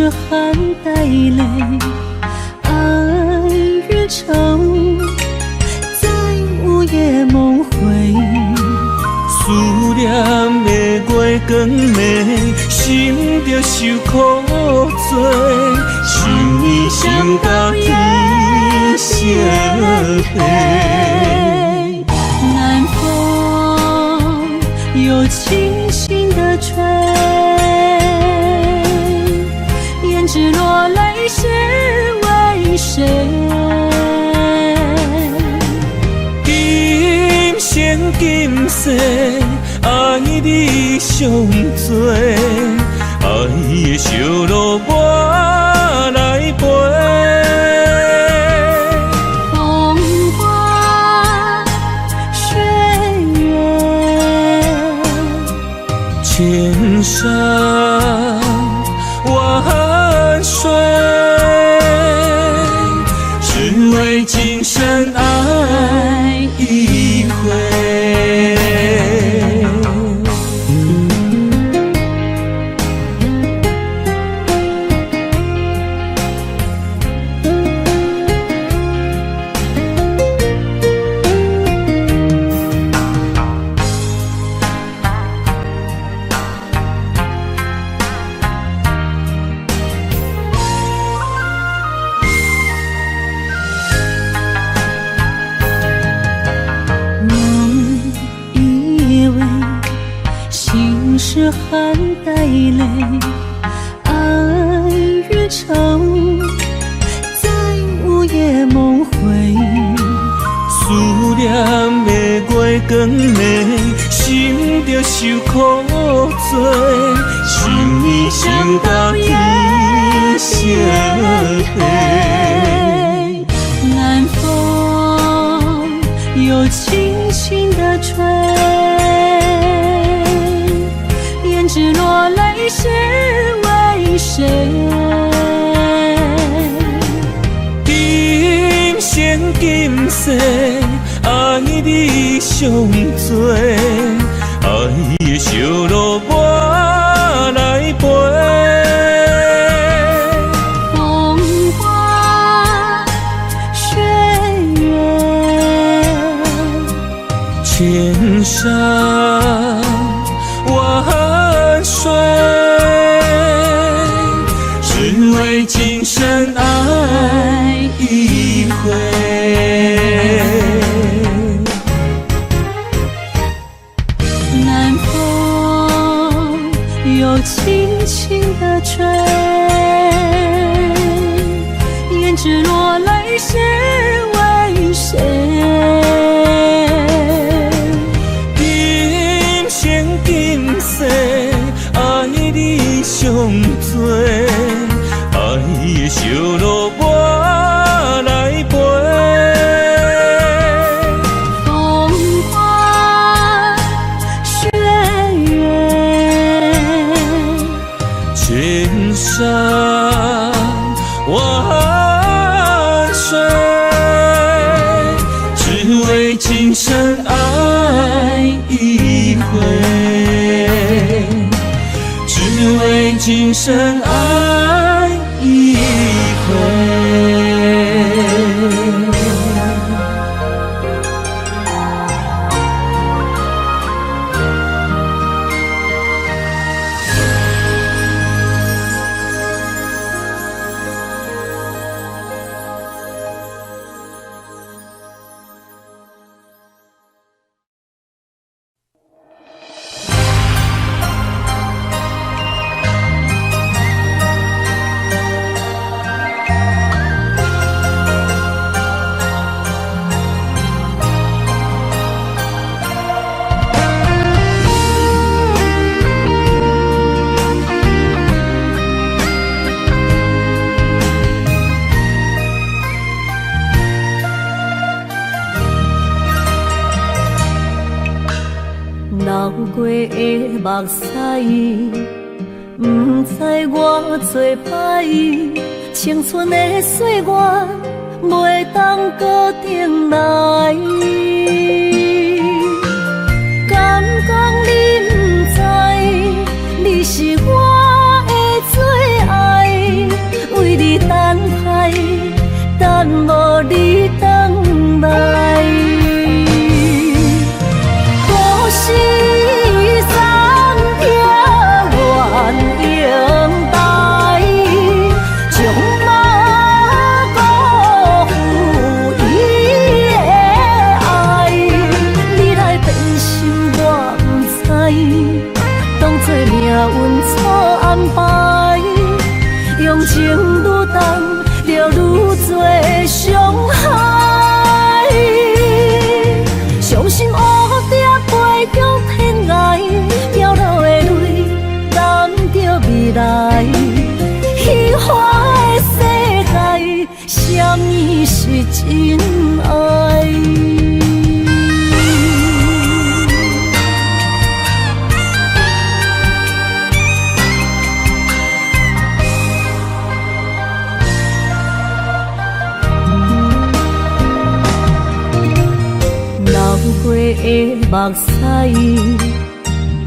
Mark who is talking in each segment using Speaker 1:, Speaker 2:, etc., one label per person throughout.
Speaker 1: 是含带泪，爱与愁在午夜梦回。
Speaker 2: 思念的月光暝，心着受苦做，想你想到天色黑。
Speaker 1: 南风又轻轻地吹，胭脂落泪是为谁？
Speaker 2: 今生今世，爱你上多，爱的小路我来陪。
Speaker 1: 风花雪月，
Speaker 2: 千山万水，只为今生爱一回。
Speaker 1: 是含带泪，爱与愁在午夜梦回。
Speaker 2: 思念的月光暝，心着受苦做，想你想到天色黑。
Speaker 1: 南风又轻轻地吹，胭脂落泪是为谁？
Speaker 2: 今生今世，爱你上多，爱的小路我来陪。
Speaker 1: 风花雪月，
Speaker 2: 千山万水，只为今生爱一回。
Speaker 1: 南风又轻轻地吹，胭脂落泪是为谁？
Speaker 2: 今生今世，爱你上多，爱的小路我来陪。
Speaker 1: 风花雪月，
Speaker 2: 千山万水，只为今生爱一回，只为今生爱一回。
Speaker 1: 流过的目屎，不知我做歹，青春的岁月袂当搁重来。敢讲你不知，你是我的最爱，命运错安排，用情愈重，就愈多伤害。伤心乌蝶飞向天涯，飘落的泪，等着未来。虚华的世界，什么是真爱？流过的目屎，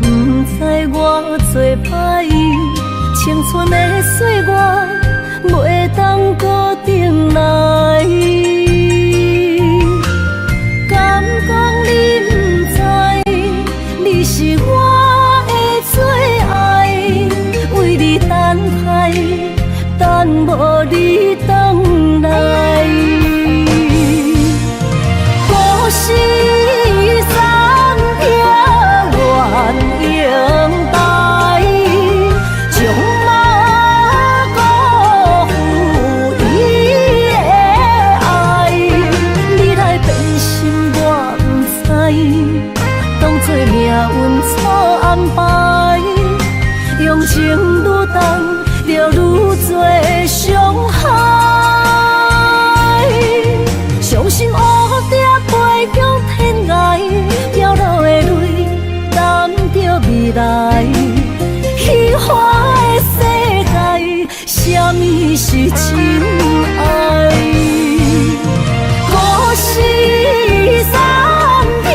Speaker 1: 不知我做歹，青春的岁月袂当搁重来。敢讲你不知，你是我的最爱，为你等待，等无你回来。故事三条愿永带，将马辜负伊的爱。你来变心我不知，当作命运错安排，用情愈重，就愈多伤害。伤心乌蝶飞向天涯，飘落的泪，等着未来。虚华的世界，什么是真爱？故事三条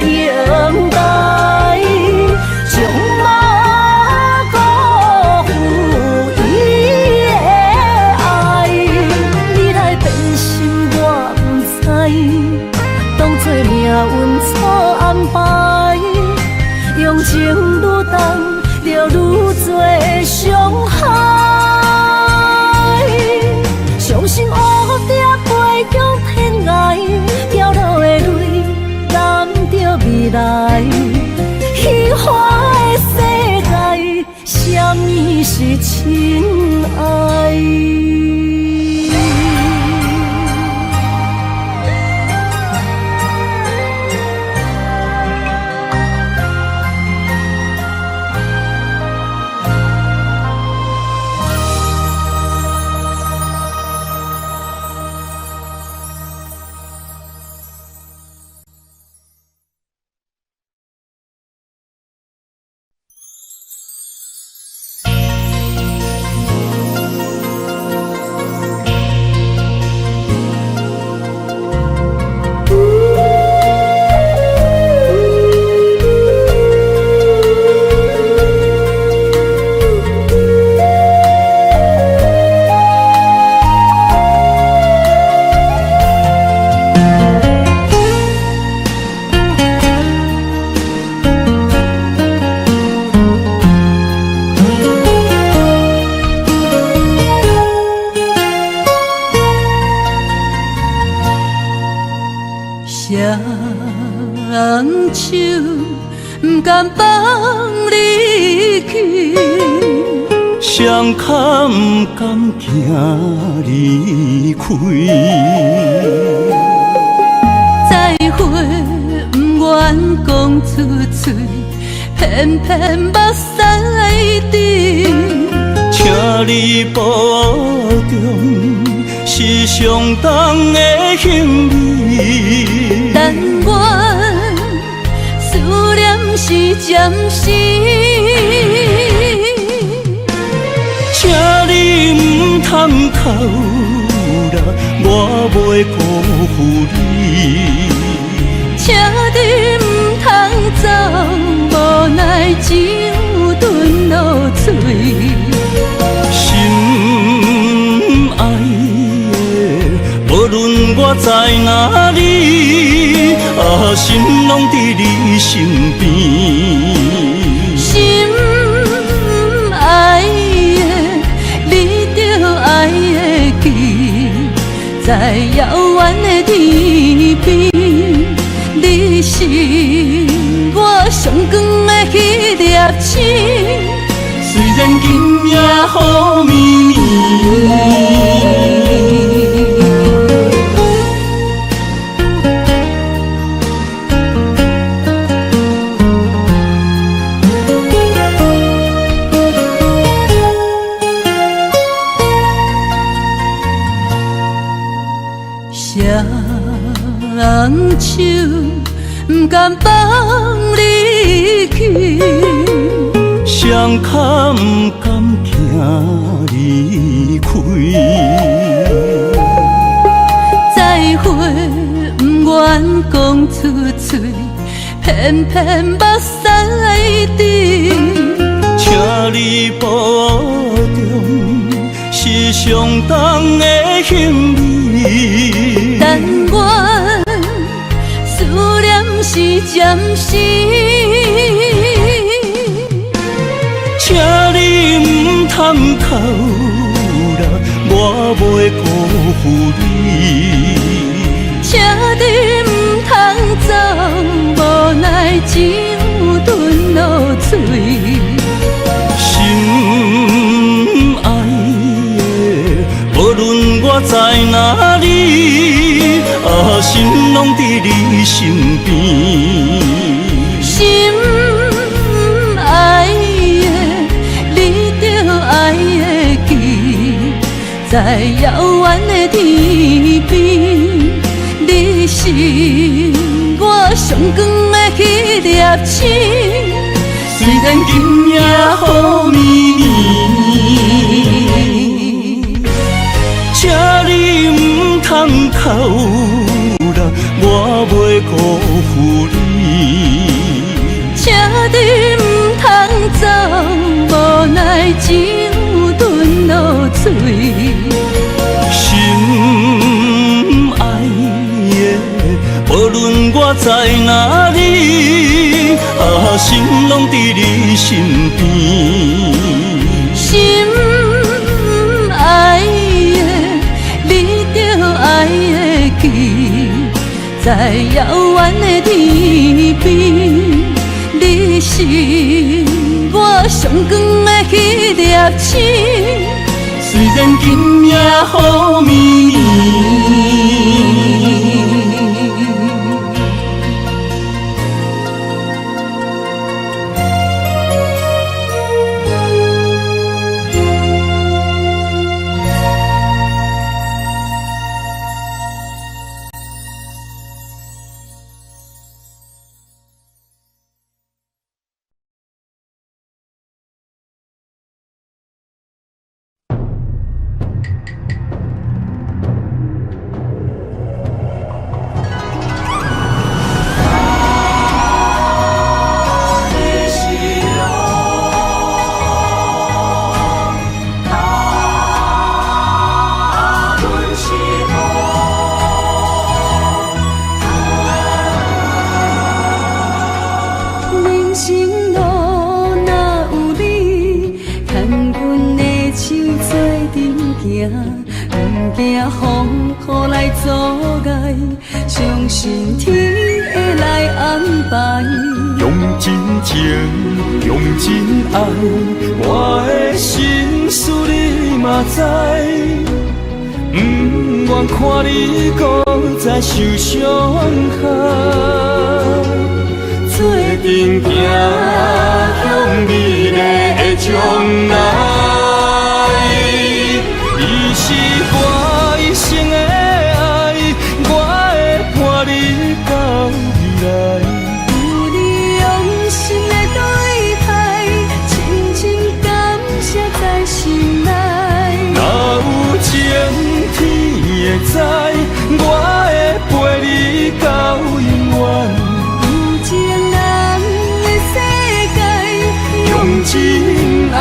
Speaker 1: 愿永带，将马辜负伊的爱。你来变心我不知，当作命运错安排，用情愈重，就愈多伤害。伤心乌蝶飞向天涯，飘落的泪，等着未来。虚华的世界，什么是真爱？
Speaker 3: 双手不甘放你去，
Speaker 2: 双脚不甘行离开，
Speaker 3: 再会不愿讲出嘴，偏偏目屎滴。
Speaker 2: 请你保重，是上重的行李。
Speaker 3: 但愿思念是暂时，
Speaker 2: 请你唔通哭啦，我袂辜负你。请
Speaker 3: 你唔通走，无奈只有吞落嘴。
Speaker 2: 心爱的，无论我在哪里，心拢伫你身边。
Speaker 3: 心爱的，你着爱会记，在遥远的天边，你是我上光的迄粒星，
Speaker 2: 虽然今夜雨绵绵。
Speaker 3: 人手不甘放你去，
Speaker 2: 双脚不甘行离开。
Speaker 3: 再会不愿讲出嘴，偏偏目屎滴。
Speaker 2: 请你保重，是上重的行李。
Speaker 3: 但愿思念是暂时，
Speaker 2: 请你唔通哭啦，我袂辜负你。
Speaker 3: 请你唔通走，无奈只有吞落嘴。
Speaker 2: 心爱的，无论我在哪里，心拢伫你身边。
Speaker 3: 心爱的，你着爱会记，在遥远的天边，你是我上光的迄粒星。
Speaker 2: 虽然今夜雨绵绵，请你唔通哭啦，我袂辜负你。
Speaker 3: 请你唔通走，无奈只有吞落嘴。
Speaker 2: 心爱的，无论我在哪里，心拢伫你身边。
Speaker 3: 心爱的，你着爱会记，在遥远的天边，你是我上光的迄粒星。
Speaker 2: 虽然今夜雨绵绵。
Speaker 3: 不惊风雨来阻碍，相信天会来安排。
Speaker 2: 用真情，用真爱，我的心事你嘛知。不愿看你搁再受伤害，做阵行向美丽的将来。你是我一生的爱，我会伴你到未来。
Speaker 3: 有你用心的对待，深深感谢在心内。
Speaker 2: 若有情天会知，我会陪你到永远。
Speaker 3: 有情人的世界，
Speaker 2: 用真爱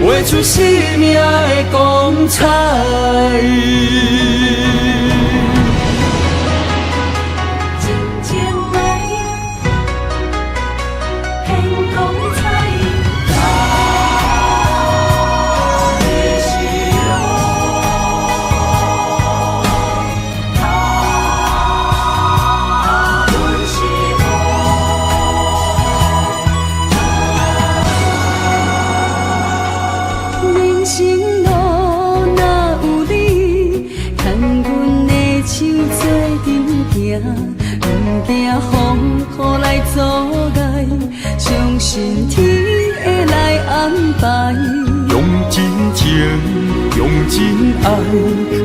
Speaker 2: 画出生命的光彩。
Speaker 3: 真情爱，显光彩。他的是他，阮是我。行，不惊风雨来阻碍，相信天会来安排。
Speaker 2: 用真情，用真爱，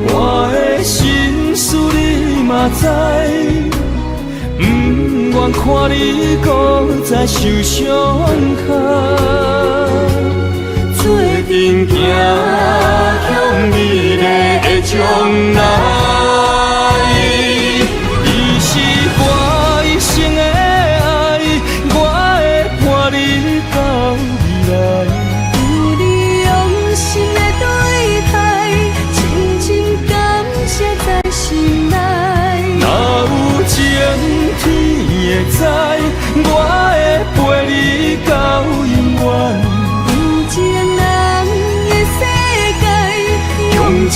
Speaker 2: 我的心事你嘛知。不愿看你搁再受伤害。做阵行向美丽的将来，伊是我一生的爱，我会伴你到未来。
Speaker 3: 有你用心的对待，深深感谢在心内。
Speaker 2: 若有情天会知，我会陪你到永远。用真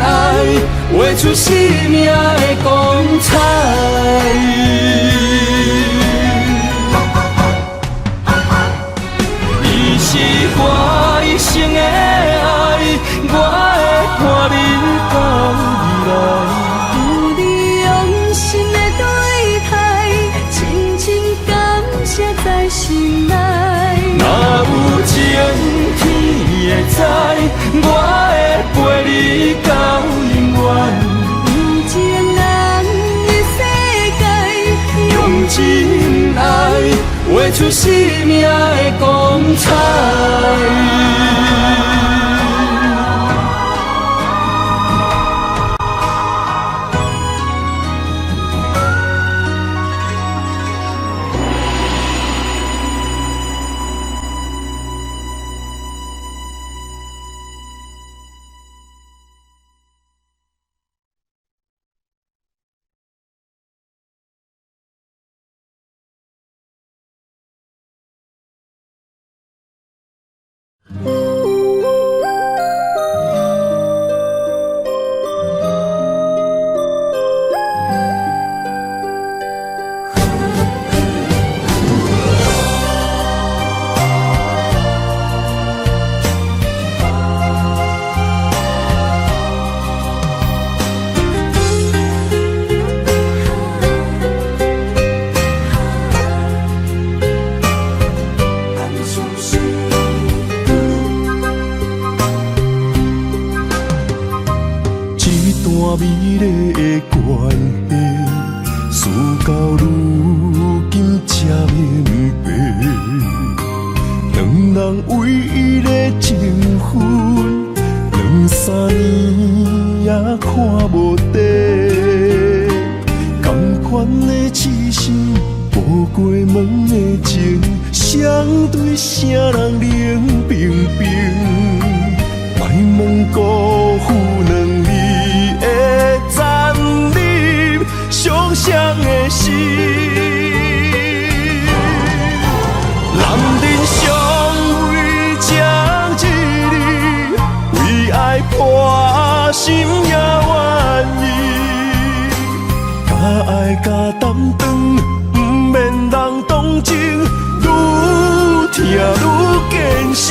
Speaker 2: 爱画出生命的光彩。伊是我一生的爱，我会伴你到未来。
Speaker 3: 有你用心的对待，深深感谢在心内。
Speaker 2: 若有情天会知，我会陪你到永远。
Speaker 3: 有情人的世界，
Speaker 2: 用真爱画出生命的光彩。美丽的关系，事到如今才明白，两人唯一的情分，2、3年也看无底。同款的痴心，无过门的情，相对啥人冷冰冰？莫问辜负两字的残忍，伤伤的心。男人尚为情一字，为爱破心也愿意。假爱假担当，不免人同情，愈疼愈艰辛。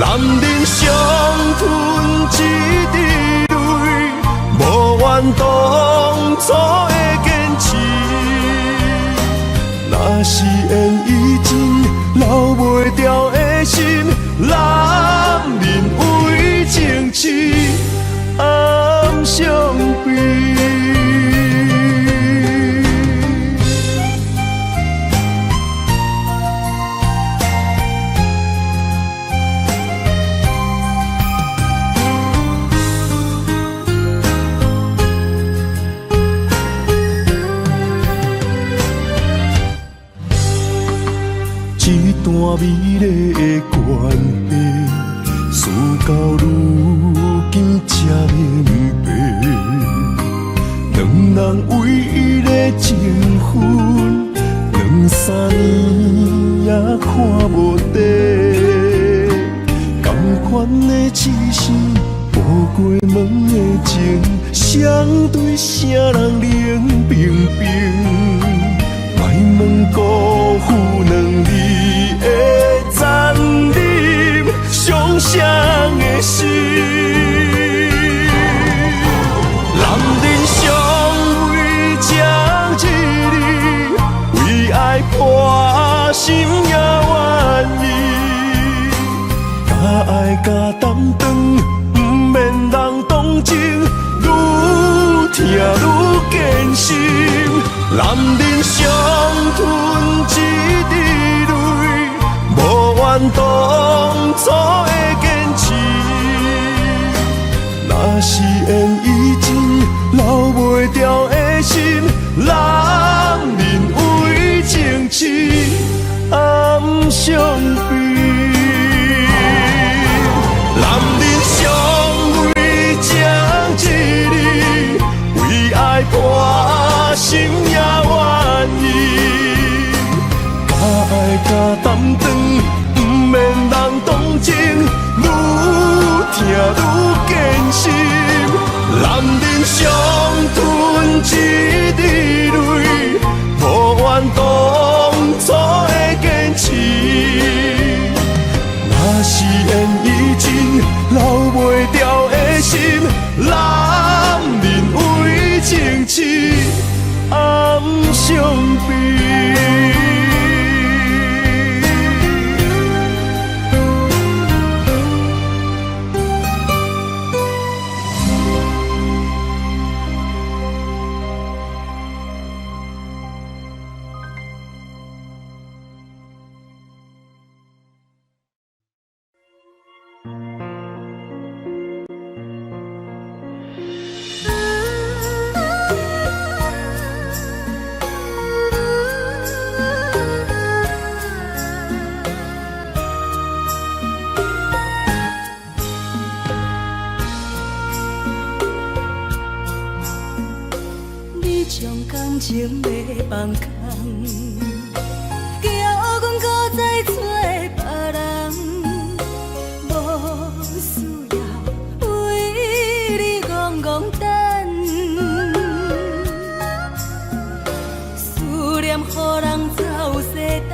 Speaker 2: 男人伤吞一滴泪，无怨当初的坚持。若是缘已尽，留袂掉的心，男人为情痴暗相悲。一段美丽的关系，事到如今才明白，两人唯一的情分，2、3年也看无底。同款的痴心，无过门的情，相对啥人冷冰冰？莫问辜负两字的残忍，伤伤的心。男人尚为心也愿意。甲爱甲担当，不免人同情，愈听愈艰辛。男人伤吞一滴泪，无怨当初的坚持。若是缘已尽，留袂住的心，人人为情痴暗伤悲。男人尚未将一日，为爱破心也愿意。甲爱甲担当，不免人同情，愈听愈艰辛。男人伤吞一滴泪，无怨当初的坚持。若是缘已尽，留袂住的心，男人为情痴暗伤悲。
Speaker 1: 情要放空，叫阮搁再找别人，无需要为你戆戆等。思念予人走西东，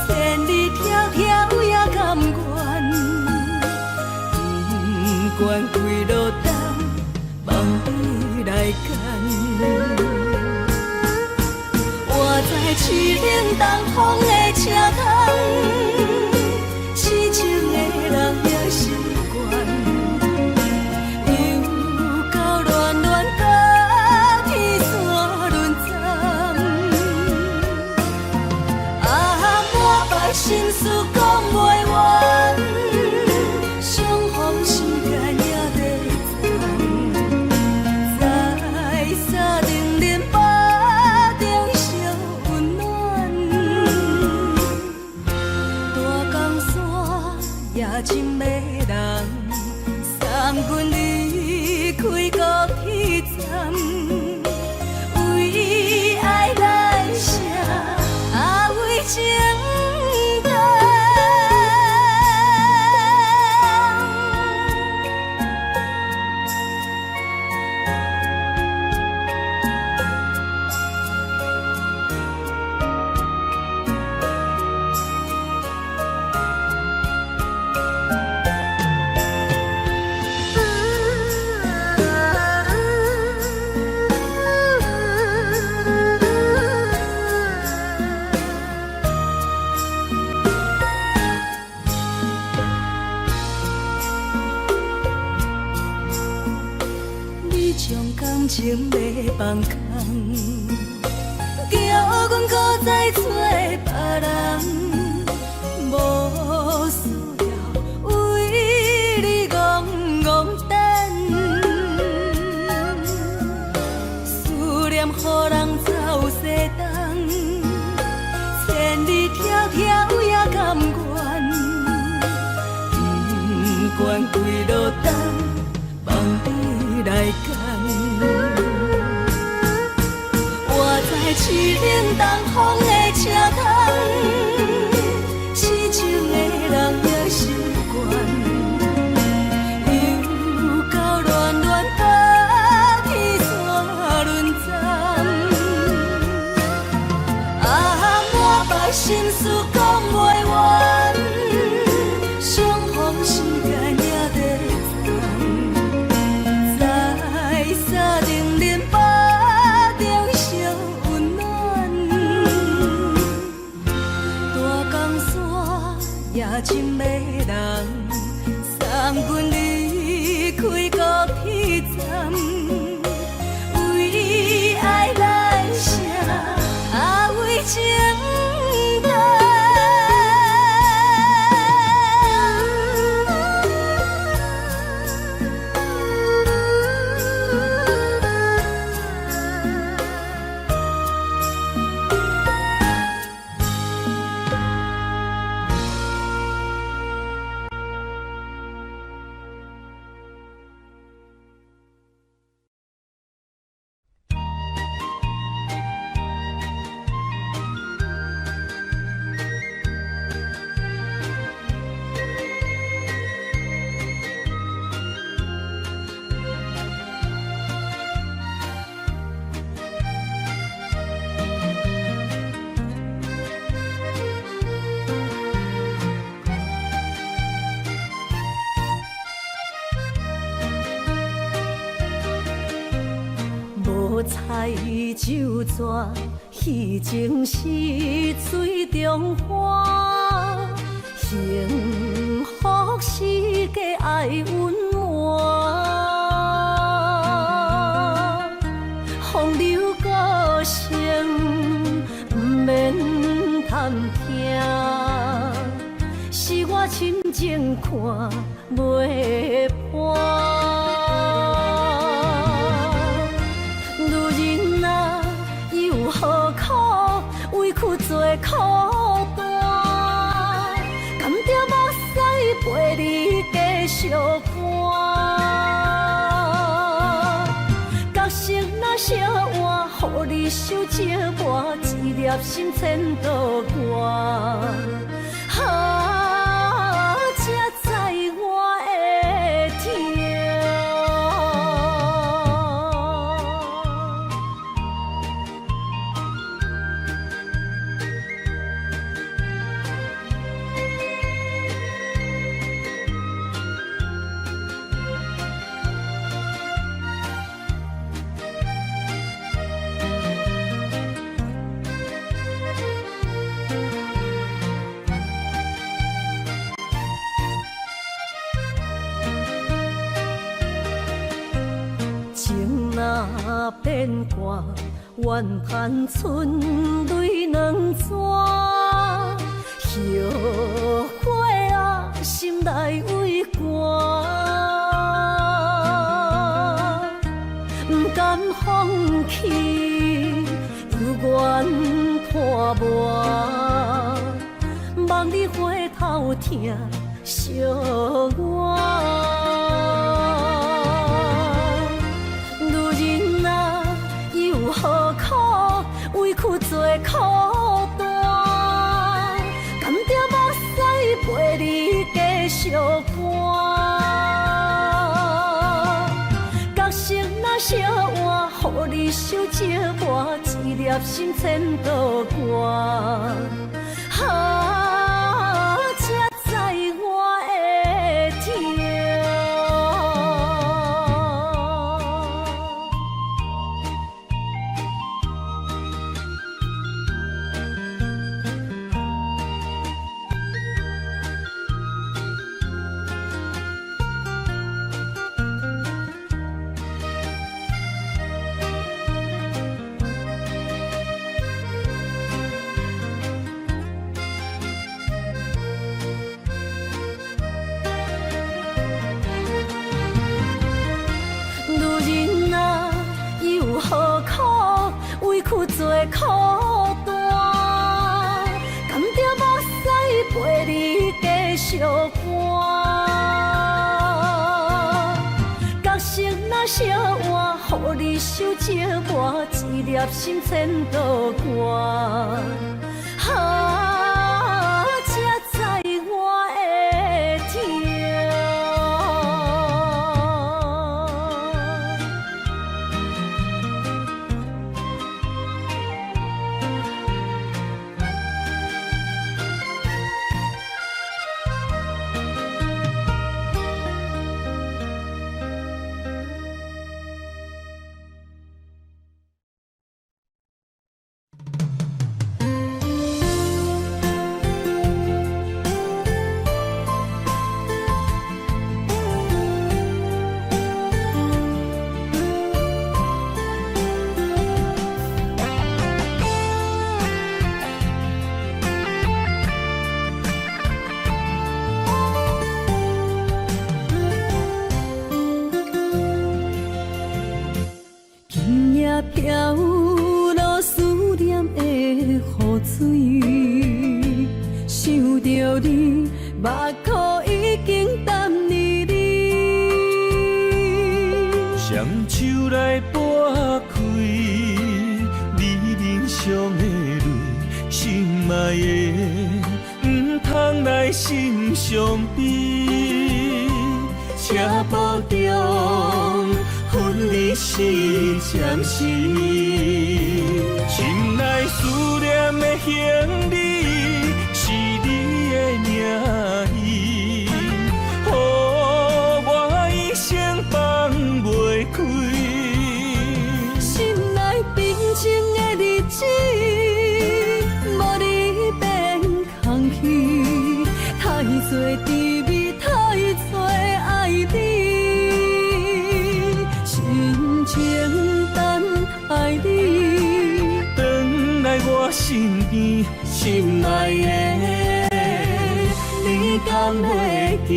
Speaker 1: 千里迢迢也甘愿，不管几路灯，梦伊来干。我在痴冷东风的车窗，痴情的人也习惯，又到乱乱甲天线轮转。满腹心事讲袂完，相逢时间也在长。在沙定连巴中烧温暖，大江山也真迷人，送阮离开高铁站，为爱来写为情。情要放空，叫阮搁再找别人，无需要为你戆戆等。思念予人走西东，千里迢迢也甘愿，不管几路灯，梦伊来干。痴冷东风的车窗，痴情的人也习惯，又到乱乱甲天线轮转。满腹心事讲袂完，相逢时间也在长。在沙定连巴中烧温暖，
Speaker 3: 夜深的人，送阮离开高铁站，为爱来生，为情淡。彩酒泉，戏情是水中花，幸福是家爱温暖。风流歌声不免探听，是我深情看袂破。何苦委屈做苦担？甘着目屎陪你继续寒。角色若烧换，予你受折磨，一粒心千度寒。才知我的痛。若变卦，怨叹春泪两逝。后悔啊，心内为寒，不甘放弃，犹原破磨。望你回头听惜我。何苦委屈做苦担？甘着目屎陪你继续寒。角色若烧换，予你受折磨，一粒心千度寒。才知我的痛。何苦委屈做苦担？甘着目屎陪你继续寒。角色若烧换，予你受折磨，一粒心千度寒。才知我的痛。着你，目眶已经淡离你。
Speaker 2: 双手来拨开你脸上的泪，心爱的，唔通来心伤悲。车步中分离是暂时，心内思念的行李是你的名字，予我一生放袂开。
Speaker 3: 心内平静的日子，无你变空虚，太多滋味，太多爱你，深情等爱你，
Speaker 2: 转来我身边，心爱的，你敢会记？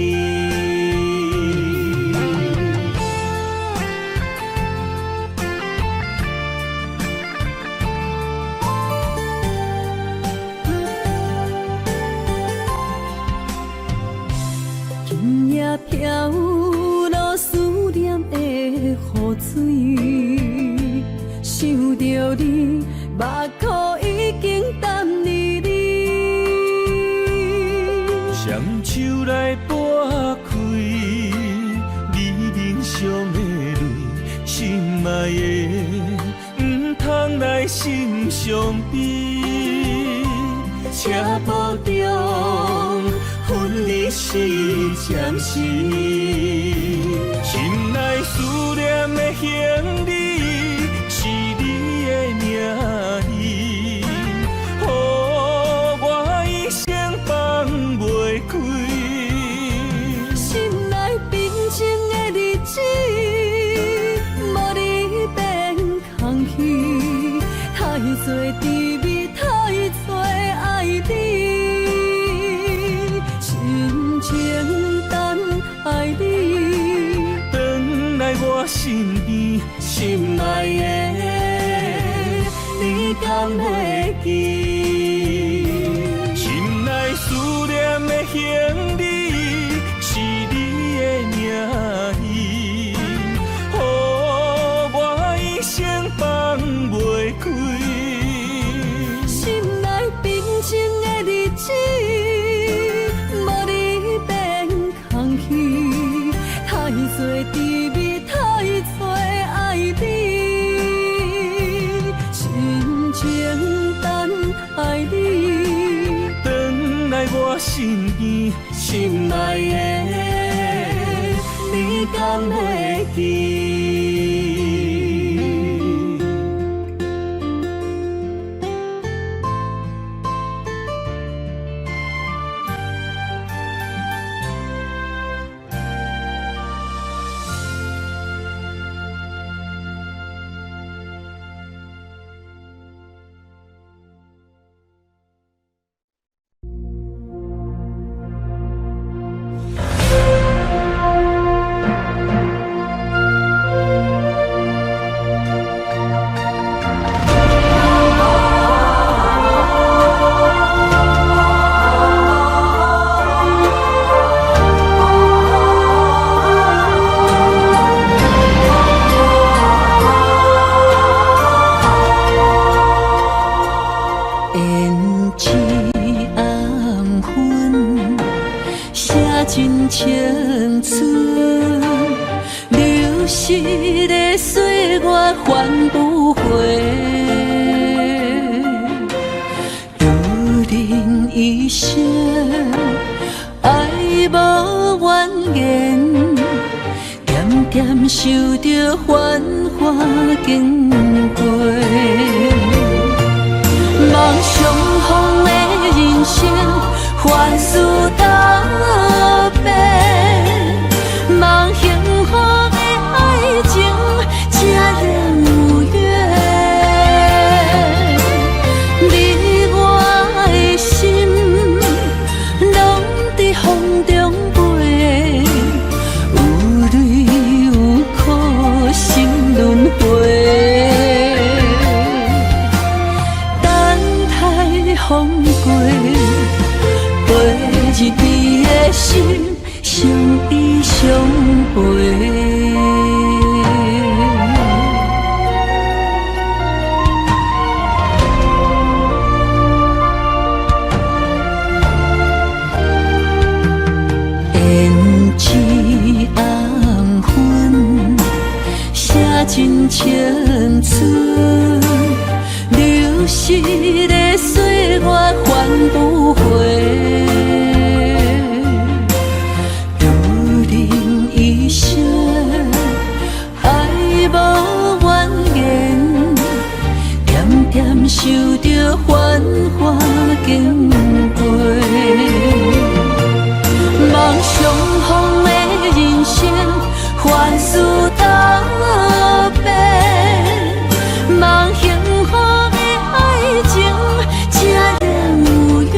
Speaker 3: 今夜飘落思念的雨水，想着你，目眶已经淡离你。
Speaker 2: 双手来拨开你脸上的泪，心爱的，唔通来心伤悲。车步中分离是暂时，心内思念的行李是你的名字，予我一生放袂开。
Speaker 3: 心内平静的日子，无你变空虚，太多滋味，太多爱你，深情等爱你，
Speaker 2: 转来我身边，心爱的，你敢会记？心内思念的行李是你的名字，予我一生放袂开。
Speaker 3: 心内平静的日子，无你变空虚，太多滋味，太多爱你，深情等爱你，
Speaker 2: 转来我身边，心爱的，你敢会记？
Speaker 3: 真青春，流逝的岁月还不回，如人一生爱无怨言，点点受着繁华经过，梦相逢的人生，凡事道别，梦幸福的爱情，才能有缘。你我的心，拢在风中飞，有泪有苦，心轮回。等待风过。的心相依相陪。胭脂红粉，写尽青春。流逝的岁月换不回，如人一生爱无怨言，点点受着繁华经过。梦相逢的人生，凡事道别，梦幸福的爱情，才能有缘。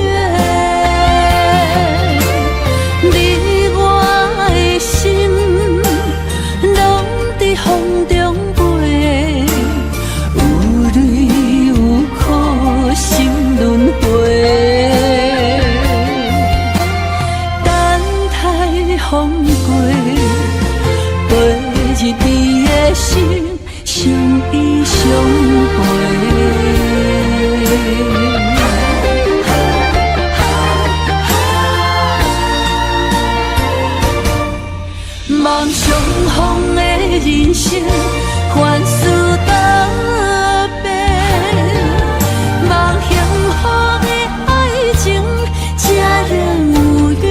Speaker 3: 你我的心，拢在风中飞，有泪有苦，心轮回。风过，陪日你的心，相依相陪。梦相逢的人生，凡事道别，梦幸福的爱情，才能有缘。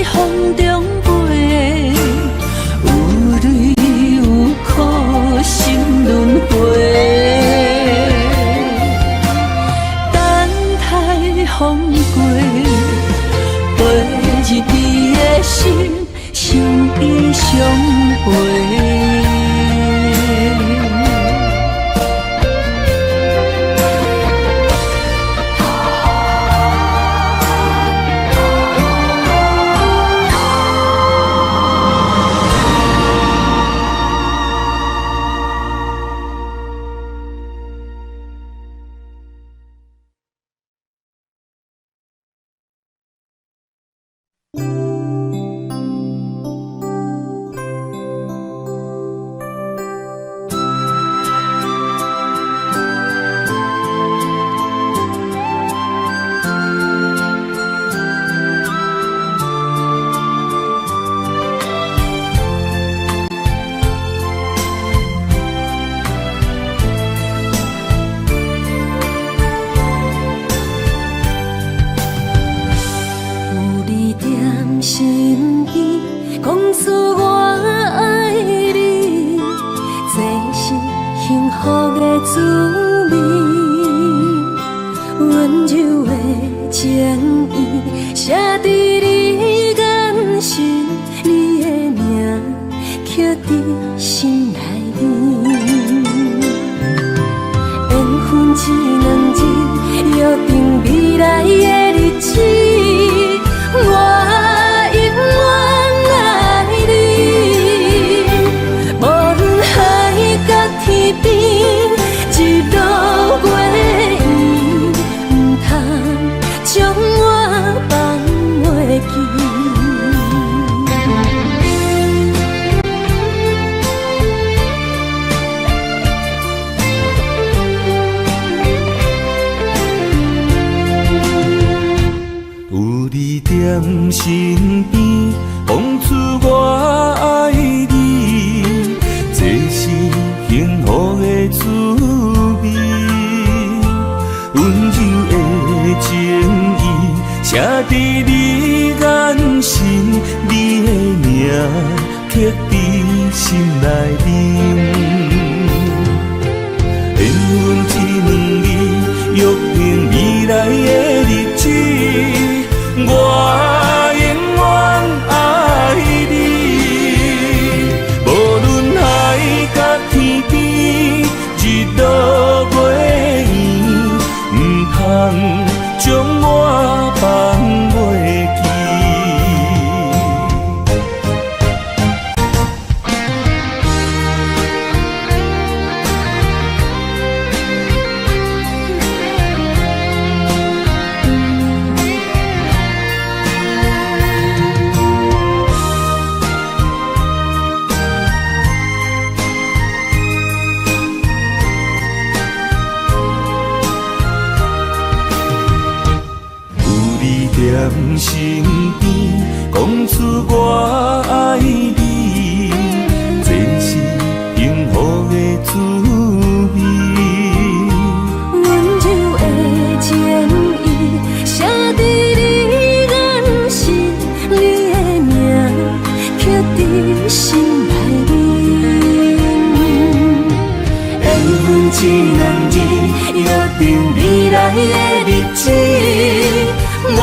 Speaker 3: 风中飞，有泪有苦，心轮回。等待风过，陪日你的心，相依相陪。身边讲出我爱你，这是幸福的滋味。温柔的情意写在你眼神，你的名刻在心内面。缘分一两日，约定未来的日子。我身边讲出我爱你，这是幸福的滋味。温柔的情意写在你眼神，你的名刻在心内面。缘分一两日，约定未来的日子。我永远爱你，无论海角天边，日落月圆，唔通将我放袂记。
Speaker 2: 讲出我爱你，这是幸福的滋味。
Speaker 3: 温柔的情意写在你眼心，你的名刻在心内面。缘分一两字，约定未来的日子，我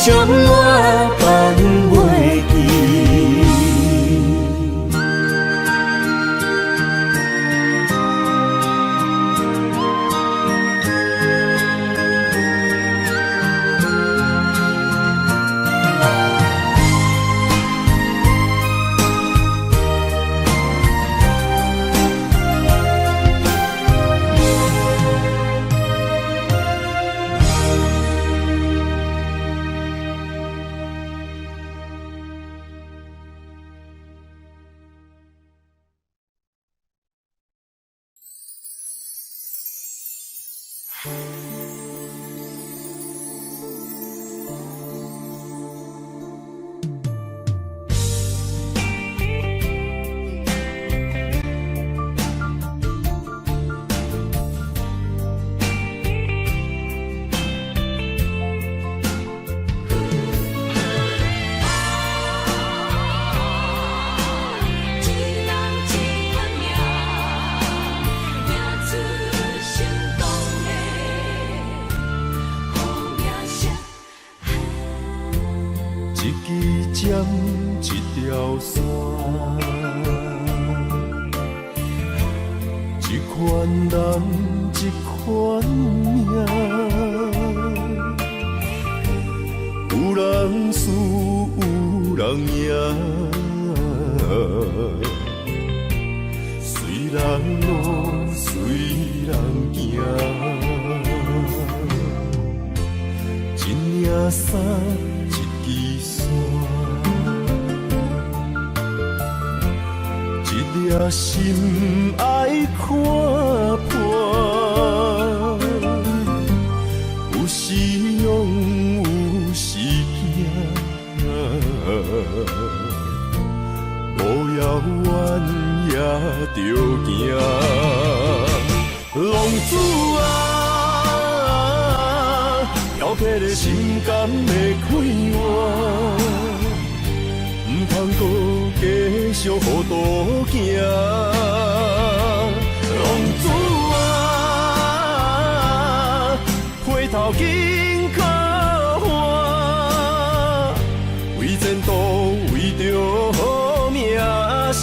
Speaker 3: 将我放袂记。
Speaker 2: 一条线，一款人，一款命，有人输，有人赢，随人路，随人行，一领衫，一支线。一颗心爱看破，有时勇，有时惊，路遥远也着行。浪子啊，挑剔的心肝会开换。唔通搁继续糊涂行，浪子啊，回头紧靠岸，为前途，为着好名声。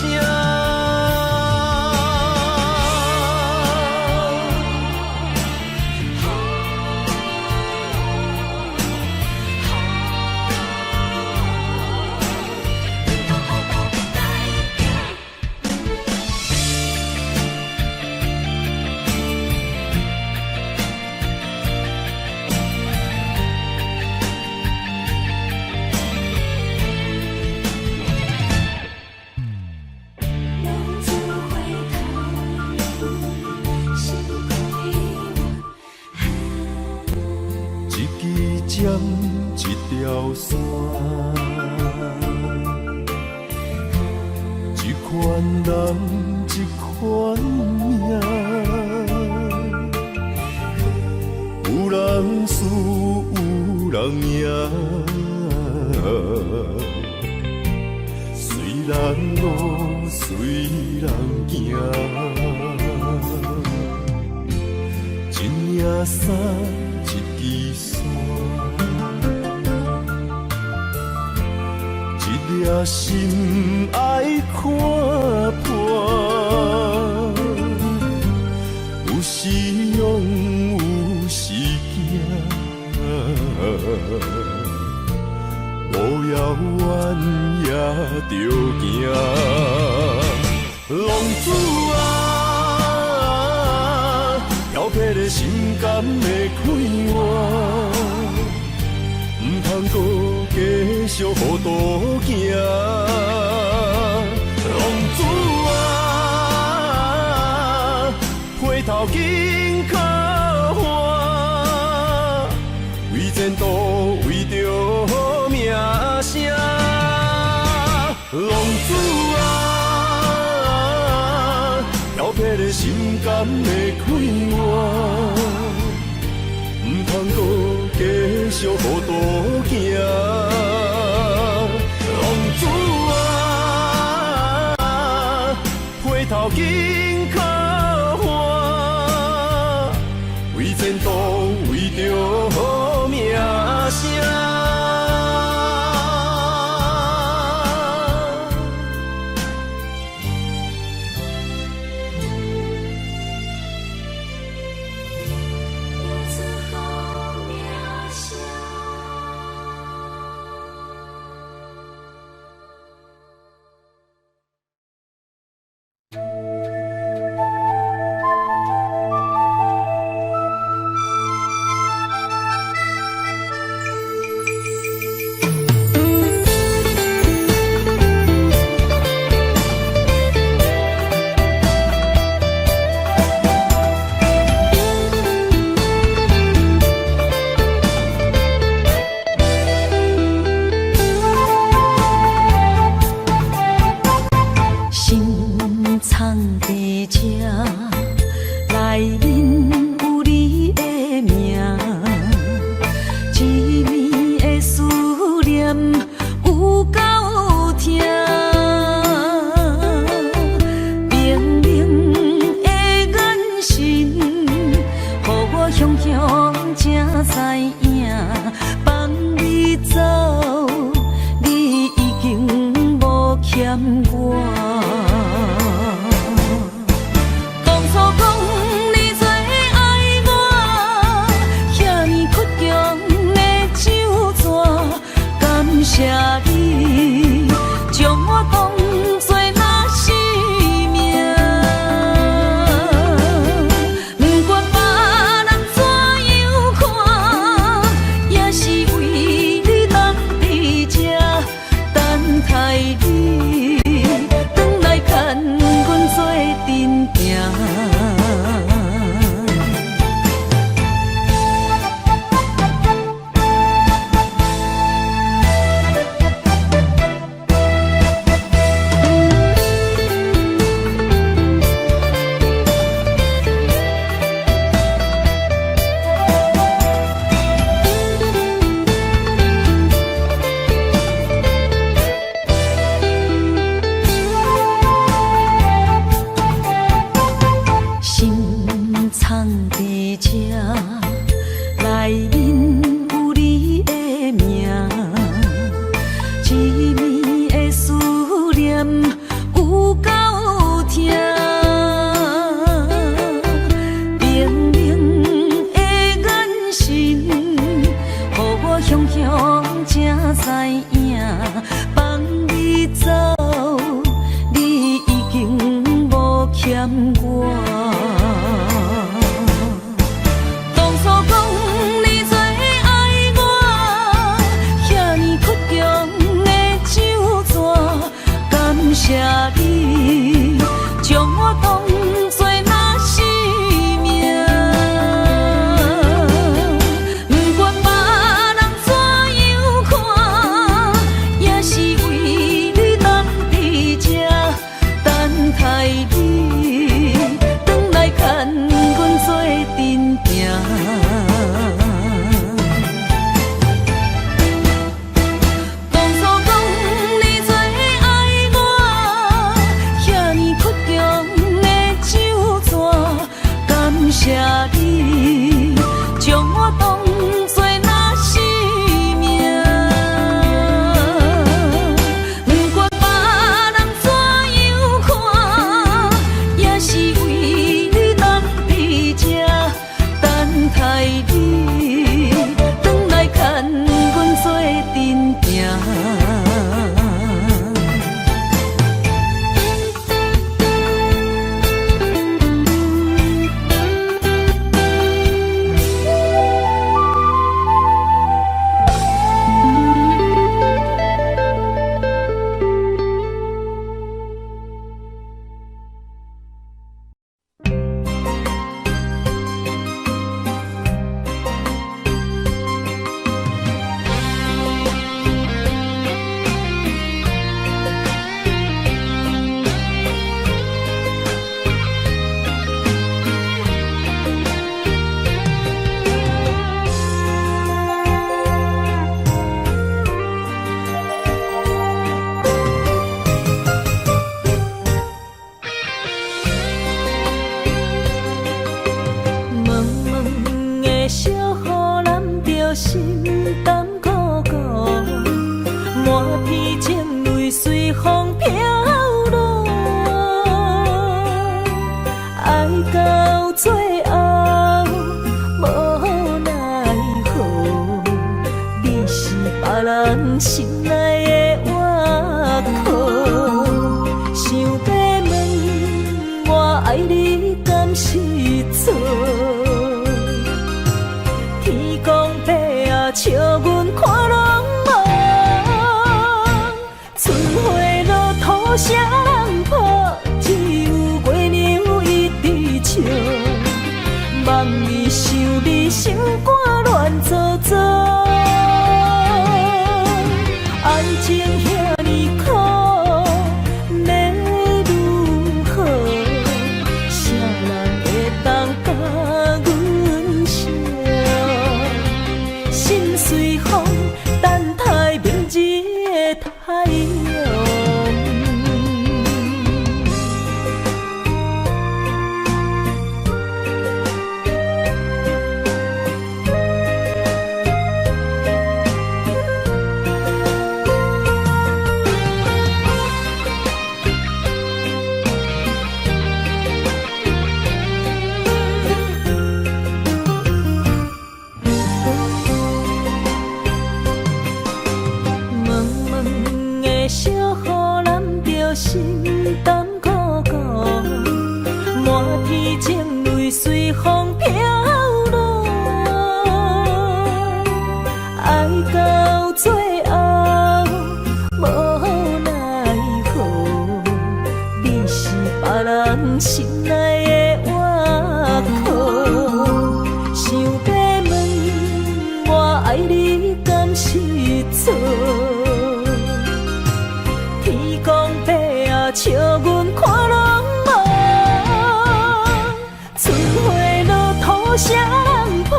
Speaker 2: 一条线，一款人，一款命，有人输，有人赢，随人路，随人行，一领衫，一支线。一颗心爱看破，有时勇，有时惊，路遥远也着行。浪子啊，挑剔的心肝会开换。唔通搁继续糊涂行，浪的快活，唔通搁继续互大行。浪子啊，回头紧靠岸，为前途为着好名声。
Speaker 3: 为你等在这等待你。
Speaker 1: 人心内的挖苦。想要问，我爱你敢是错？天公伯啊，笑阮看拢无，春花落土谁人抱？只有月娘一直笑。望伊想你心肝乱糟糟，爱情遐尼苦，要如何？啥人会当甲阮惜？心随风，等待明日的太阳。心淡苦苦，满天情泪随风飘落，爱到最后无奈何，你是别人心内的挖苦。想要问，我爱你敢是错？笑阮看拢无，春花落土谁人抱？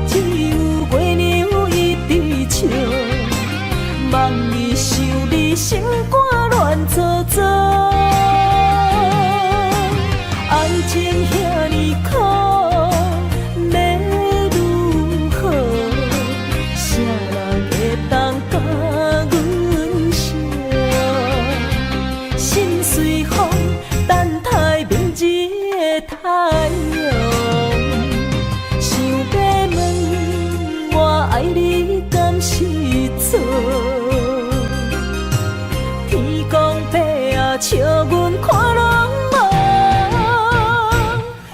Speaker 1: 只有月娘一直笑。望伊想你心肝乱糟糟，爱情遐尼苦，要如何？啥人会当甲阮惜？心随风，等待明日的太阳。想要问，我爱你敢是错？天公伯啊，笑阮看拢无，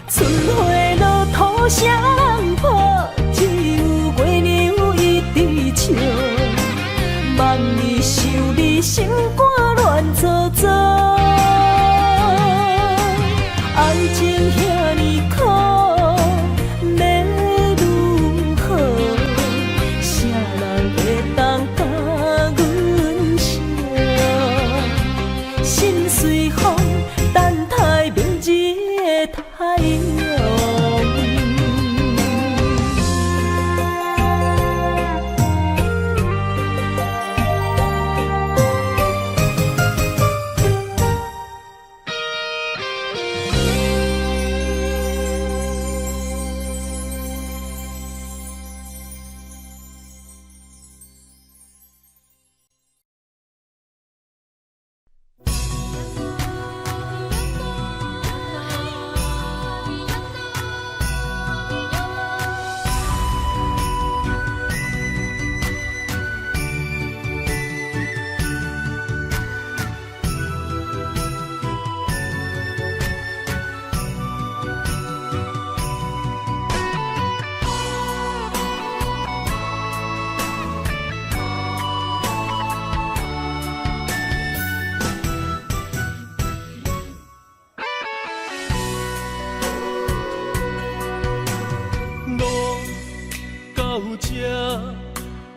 Speaker 1: 春花落土谁人抱？只有月娘一直笑。望伊想你心肝乱糟糟，爱情遐尼苦，要如何？啥人会当甲阮惜？心随风，等待明日的太阳。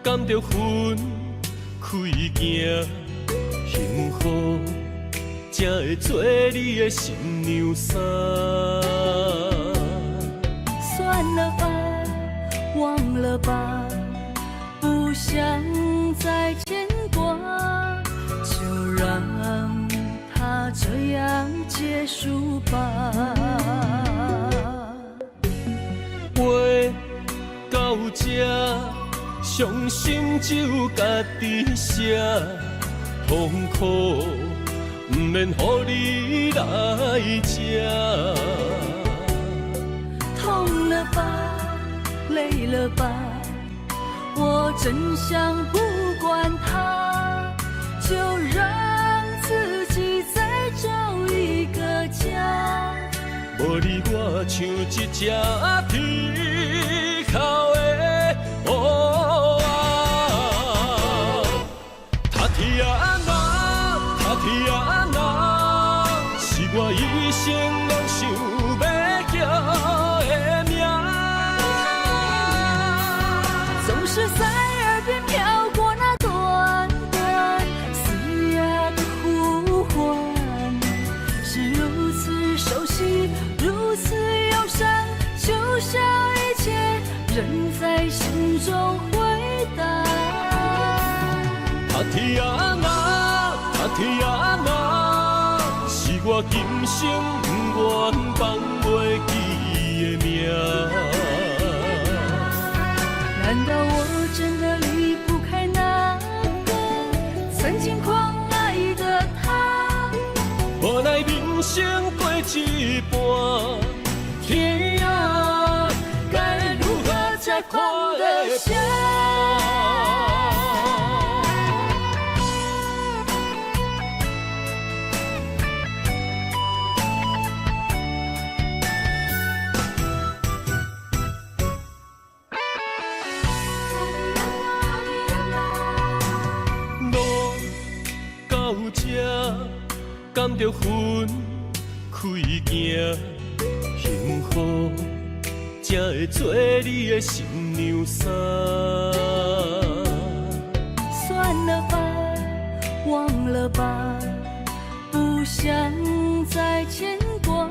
Speaker 1: 甘着分开行，幸福才会做你的新娘衫。
Speaker 3: 算了吧，忘了吧，不想再牵挂，就让它这样结束吧。
Speaker 2: 话到这，伤心只有家己写，痛苦不免予你来吃。
Speaker 3: 痛了吧，累了吧，我真想不管它，就让自己再找一个家。
Speaker 2: 无你我像一只啼哭的乌鸦，他天啊那，他天啊那，是我一生拢想要叫的名。
Speaker 3: 总是在耳边飘过那短短嘶哑的呼唤，是如此熟悉，如此忧伤，就像一切仍在心中回荡。
Speaker 2: 他天啊那，他天啊那，是我今生不愿放袂记的名。
Speaker 3: 难道我真的离不开那个曾经狂爱的他？
Speaker 2: 无奈人生过一半，天啊，该如何才看得下？甘着分开行，幸福才会做你的新娘衫。
Speaker 3: 算了吧，忘了吧，不想再牵挂，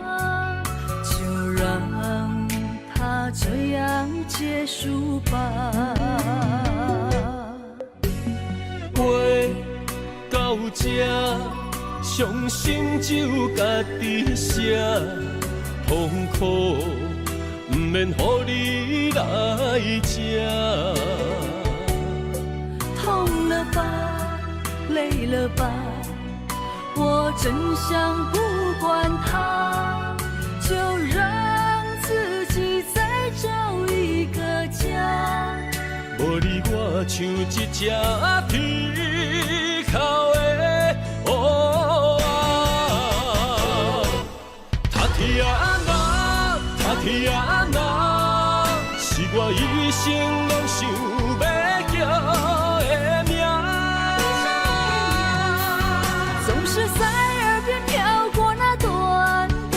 Speaker 3: 就让它这样结束吧。
Speaker 2: 话到这，伤心只有家己写，痛苦不免予你来吃。
Speaker 3: 痛了吧，累了吧，我真想不管它，就让自己再找一个家。
Speaker 2: 无你我像一只啼哭的乌鸦，他天啊那，他天啊那，是我一生拢想要叫的名。
Speaker 3: 总是在耳边飘过那短短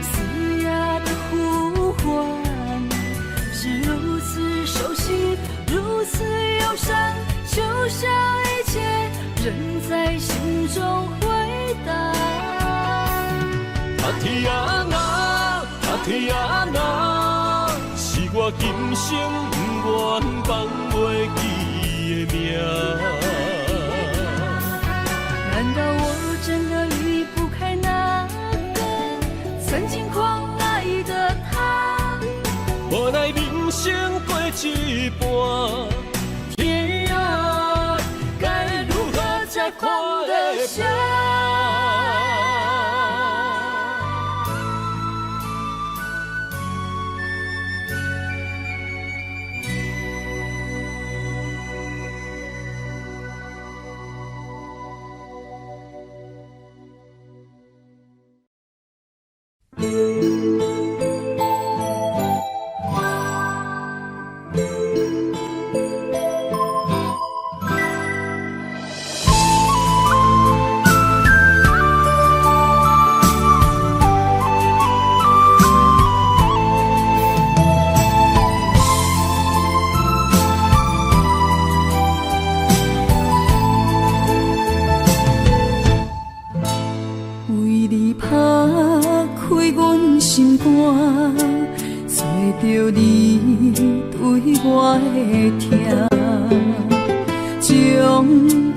Speaker 3: 嘶哑的呼唤，是如此熟悉，如此忧伤，就像一切仍在心中回荡。
Speaker 2: 他天啊那，他天啊那，是我今生不愿放袂记的名。
Speaker 3: 难道我真的离不开那个曾经狂爱的他？
Speaker 2: 无奈人生过一半，天啊，该如何才看得下？
Speaker 3: 着你对我的疼，将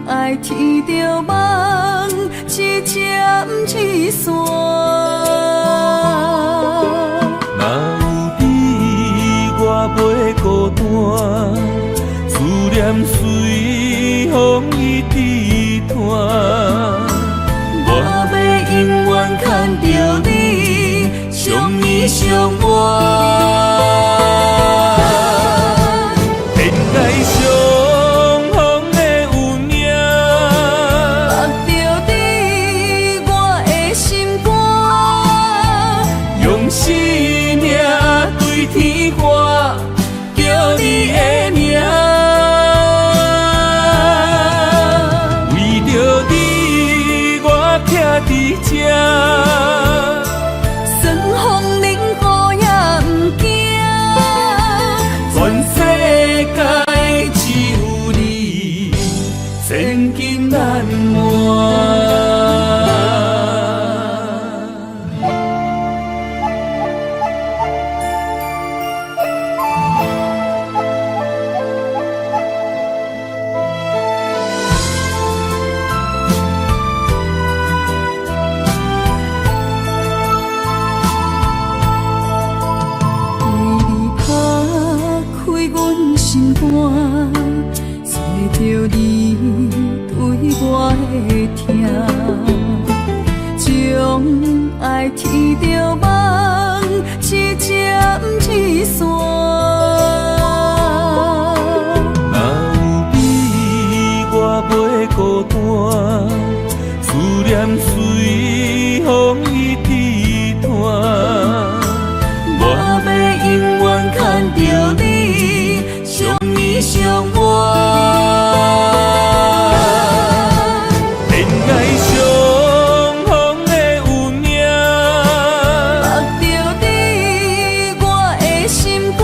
Speaker 3: 爱天着梦，一针一线。
Speaker 2: 若有你，我袂孤单，思念随风一直传。我要永远牵着你，相依相伴。恋爱相逢的
Speaker 3: 心肝，找着你对我的疼，将爱天着梦，一针一线。
Speaker 2: 若有你，我袂孤单，思念随风伊低弹。我要永远牵着你，相依相伴。恋爱相逢的有命，
Speaker 3: 目着你，我的心肝，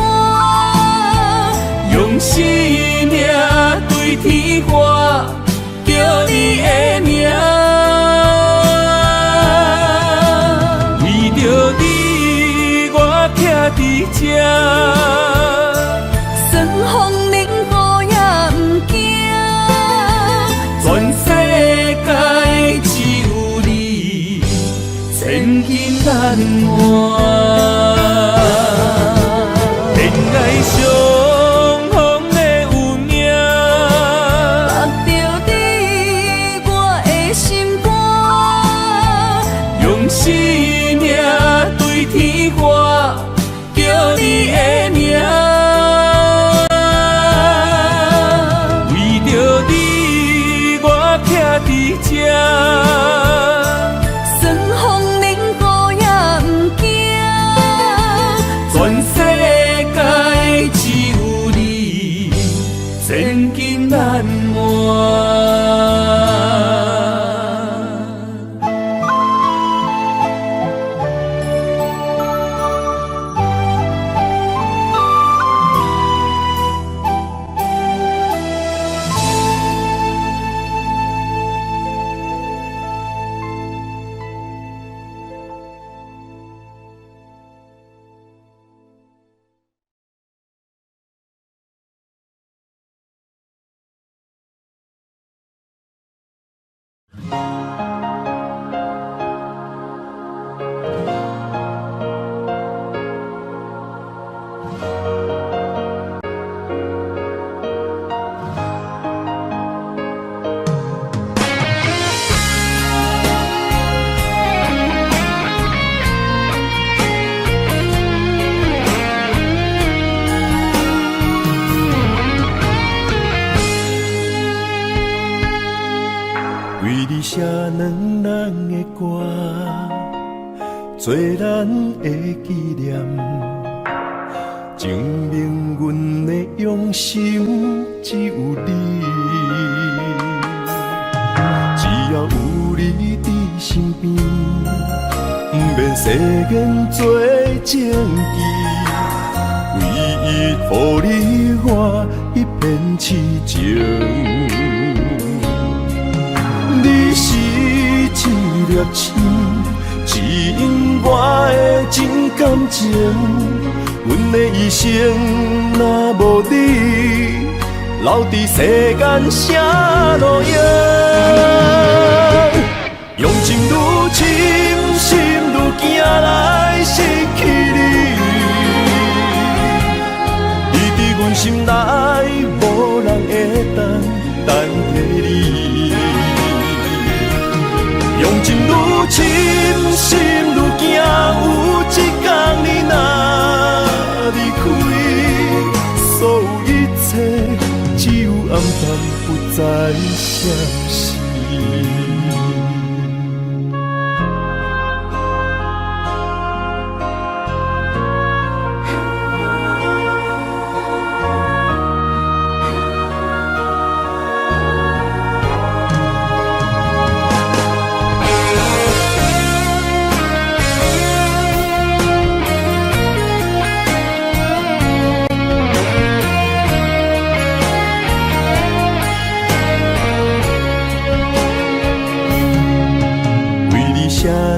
Speaker 2: 用生命对天花，叫你的名。为着你，我徛伫这。
Speaker 3: 算风冷雨也不惊，
Speaker 2: 全世界只有你，千金难换。恋爱相逢的有命，
Speaker 3: 目着你，我的心肝，
Speaker 2: 用生命对天花，叫你的名。为着你，我徛伫这。
Speaker 3: 算风冷雨也不惊，
Speaker 2: 全世界只有你，千金难换。为你写两人的歌，做咱的纪念，证明阮的用心只有你。只要有你伫身边，不免世间做证据，唯一予你我一片痴情。你是一粒星，指引我的真感情。阮的一生若无你，留伫世间啥路用？用情愈深，心愈惊来失去你。你伫阮心内，无人会代替你。用情愈深，心愈惊，有一天你若离开，所有一切只有暗淡，不再相信。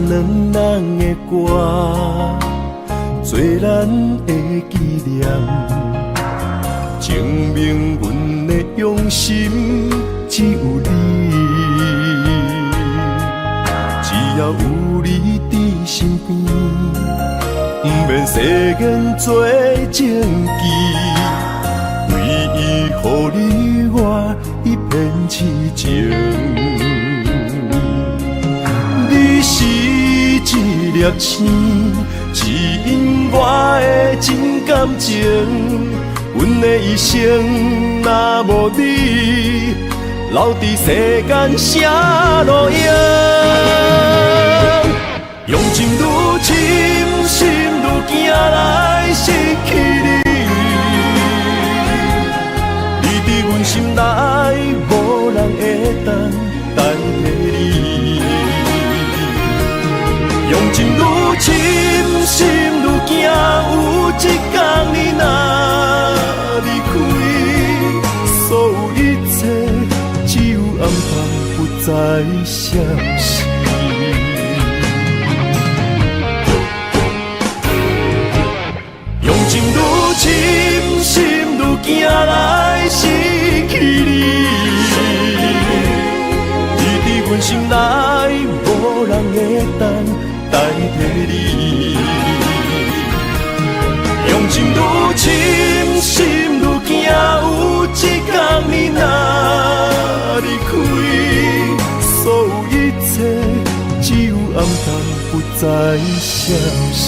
Speaker 2: 两人的歌，做咱的纪念，证明阮的用心只有你。只要有你伫身边，不免世间做证据，唯一予你我一片痴情。你是一粒星，指引我的真感情。阮的一生若无你，留伫世间啥路用？用情愈深，心愈惊来失去你。你伫阮心内，无人会当代替你。用情愈深，心愈惊，有一天你若离开，所有一切只有暗淡，不再消息。用情愈深，心愈惊来失去你。你伫阮心内，无人会当代替你。用情愈深，心愈惊，有一天你若离开，所有一切只有暗淡，不再消息。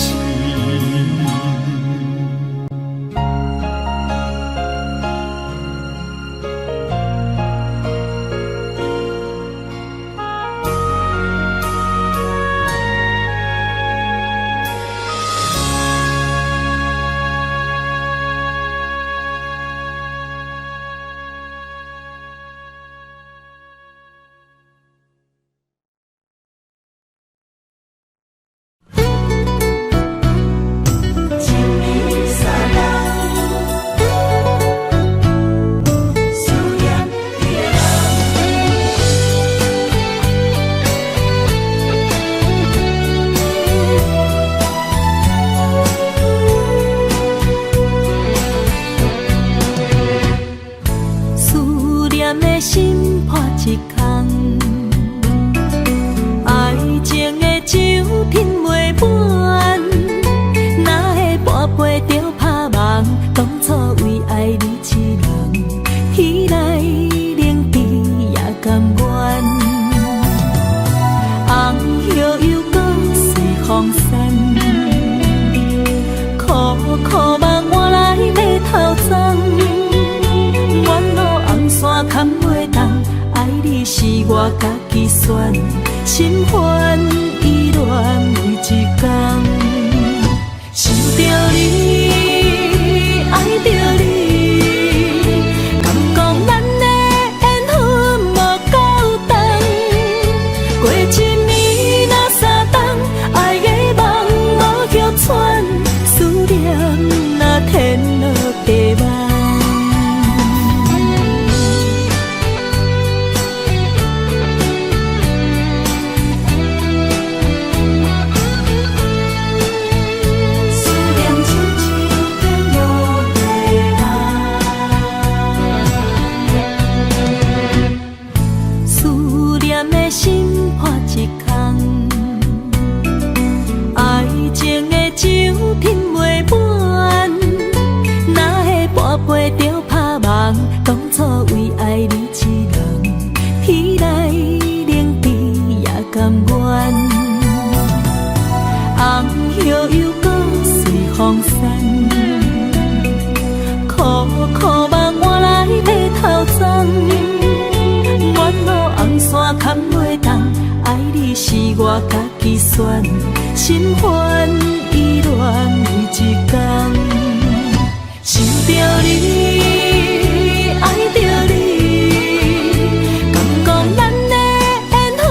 Speaker 3: 我家己选，心烦意乱每一天，想着你，爱着你，敢讲咱的缘分无够长，过一暝若三冬，爱的梦无叫喘，思念若天落地网。当初为爱你一人，彼来冷滴也甘愿。红叶又搁随风散，苦苦梦换来马头鬃。远路红线牵袂动，爱你是我家己选，心烦意乱每一天，想着你，爱着你，敢讲咱的缘分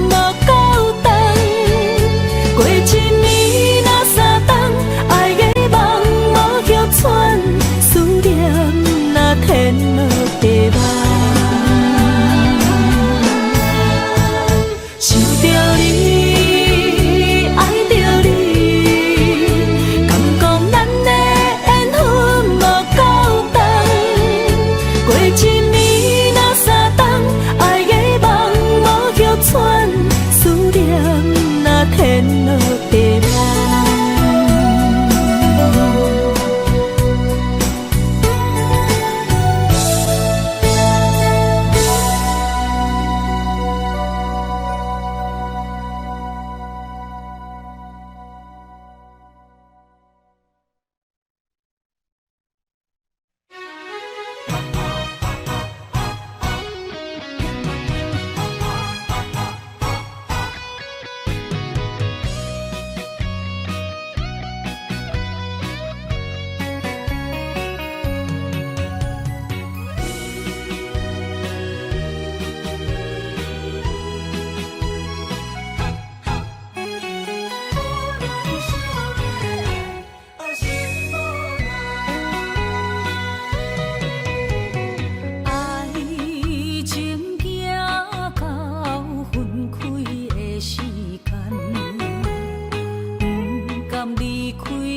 Speaker 3: 无够长，过一暝若三冬，爱的梦无叫喘，思念若天落地网，想着你，爱着你，敢讲咱的缘分无够长，过一暝若三冬，爱的梦无叫喘，思念若天落地网。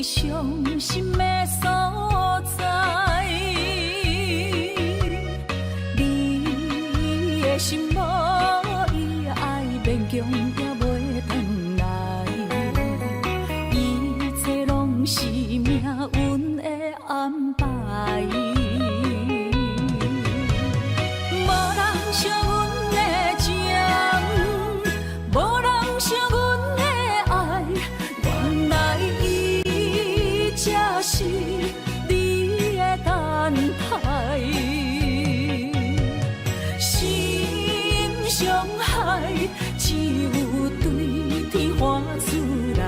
Speaker 3: 伤心的所在，你的心无伊爱勉强也袂转来，一切拢是命运的安排。无人惜阮的情，无人惜阮的爱，原来才是你的等待，心伤害只有对天喊出来，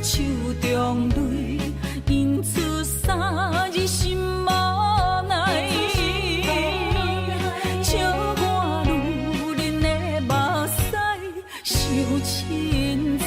Speaker 3: 手中泪印出三字心无奈，笑我女人的目屎受凊彩。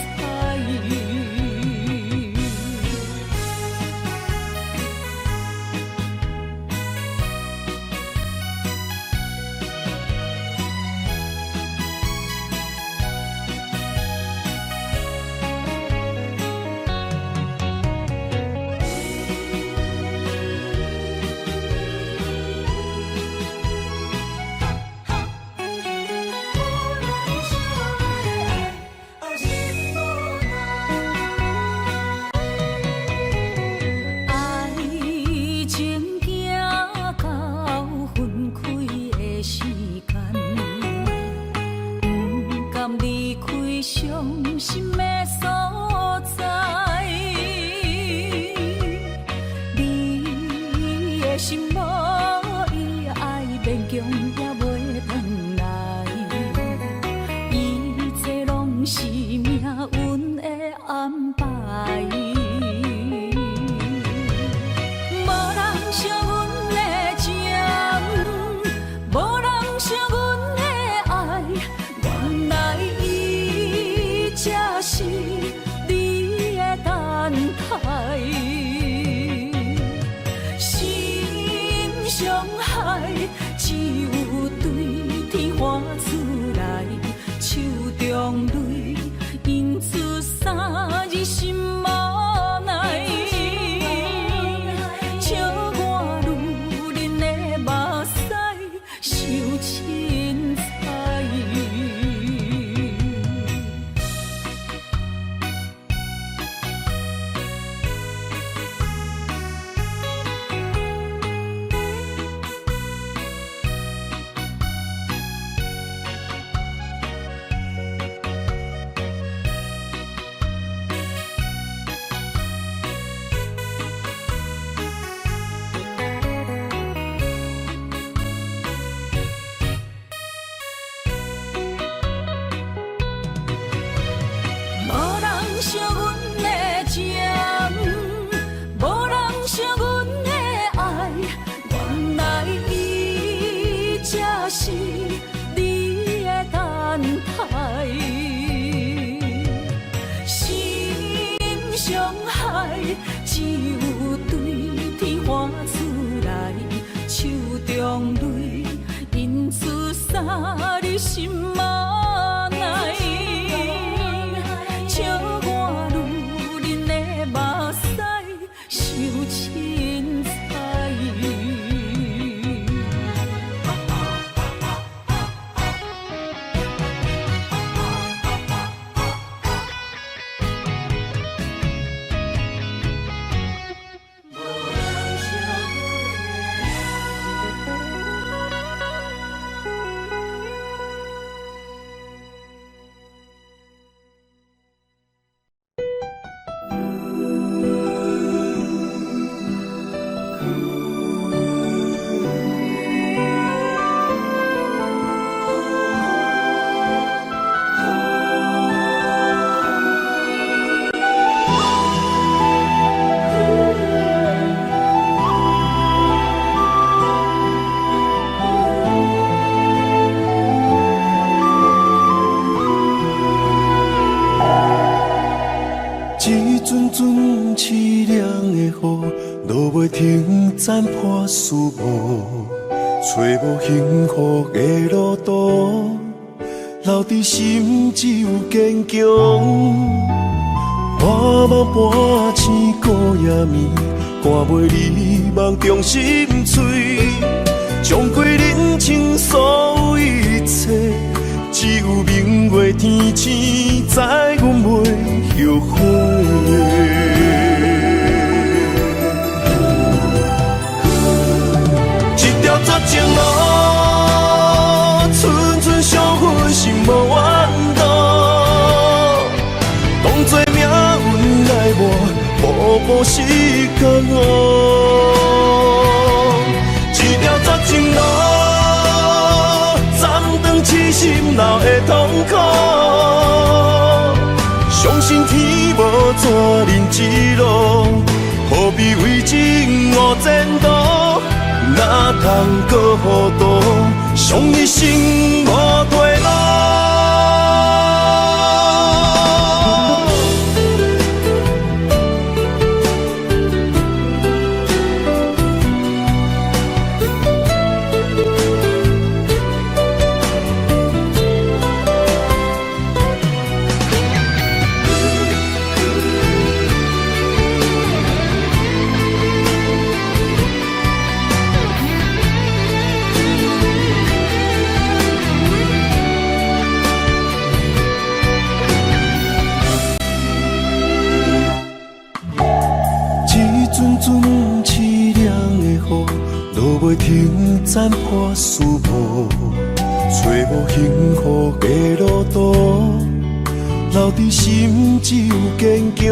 Speaker 3: 伤心的所在，你的心无伊爱勉强也袂转来，一切拢是命运的安排。无人惜阮的情，无人惜阮的爱，原来才是你的等待，心伤害只有对天喊出来，手中泪印出三字心无奈，笑我女人的目屎受凊彩。惜阮的情，无人惜阮的爱，原来伊才是你的等待，心伤害只有对天喊出来，手中泪印出三字心无奈。笑我女人的目屎受凊彩。
Speaker 2: 找无幸福的路途，留伫心只有坚强。半梦半醒孤夜眠，赶袂你梦中心碎，将过人生所有一切，只有明月天星知阮袂后悔。一条绝情路，寸寸相分，心无怨妒。当作命运来磨，步步是甘愿。一条绝情路，斩断痴心闹的痛苦。相信天无绝人之路，何必为情误前途？哪通搁糊涂，伤一生无退路。落袂停，斩破丝无，找无幸福的路途，留伫心只有坚强。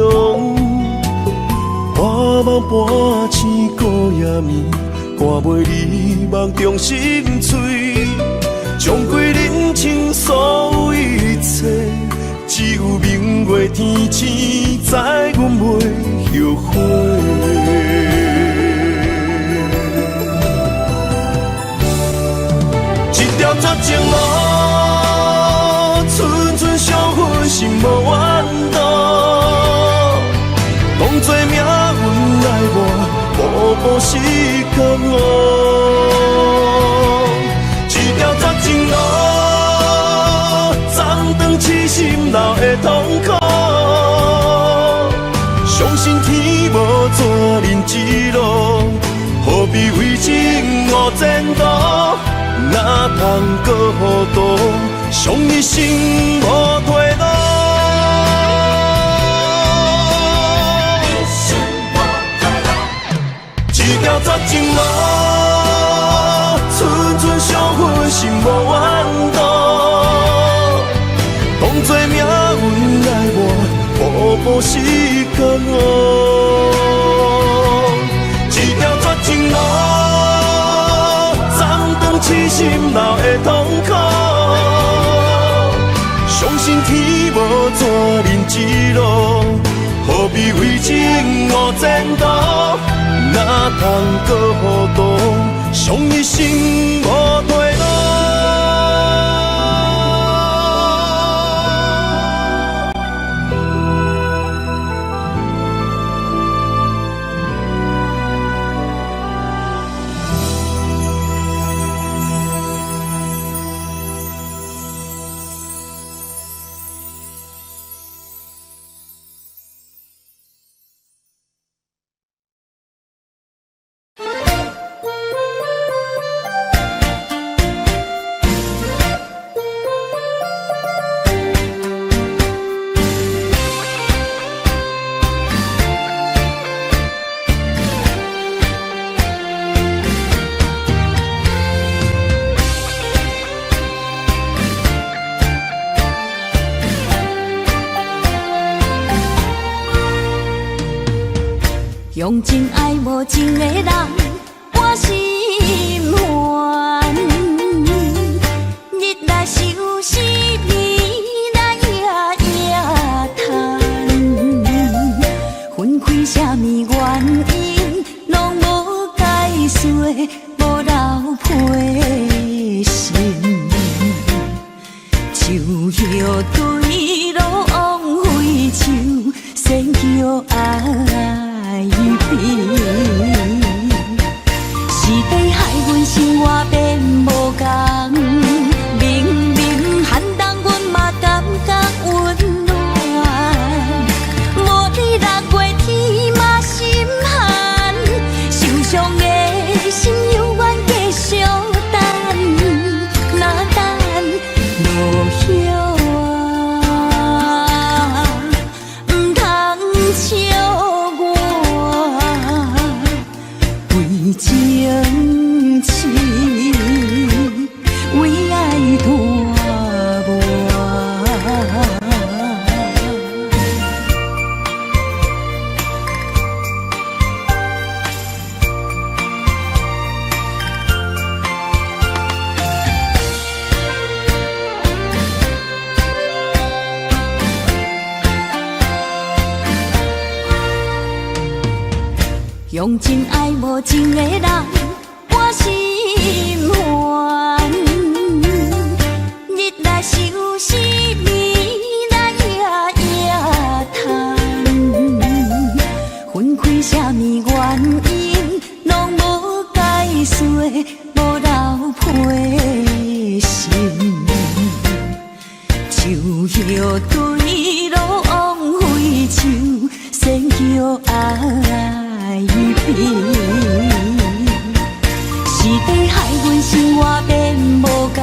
Speaker 2: 半梦半醒孤夜眠，赶袂你梦中心碎，将过人生所有一切，只有明月天星知阮袂后悔。一条绝情路，寸寸相分，心无怨妒。当作命运来磨，步步是甘愿。一条绝情路，斩断痴心闹的痛苦。相信天无绝人之路，何必为情误前途？哪通搁糊涂，伤一生无退路。一条绝情路，寸寸相分，心无怨妒。当作命运来磨，步步是甘愿。一条绝情路，痴心闹的痛苦，相信天无绝人之路，何必为情误前途？哪通搁糊涂，伤一生无退路。
Speaker 3: 用情爱无情的人，我心烦。日来收拾你来夜谈，分开啥物原因，拢无解说，无留批信。树叶对路枉费树，先叫爱。是地害阮生活白。用真爱无情的人，我心烦。日来相思，暝来夜叹，分开啥物原因，拢无解释，无留批信。树叶对路枉费树，先叫爱变。是地害阮生活变无共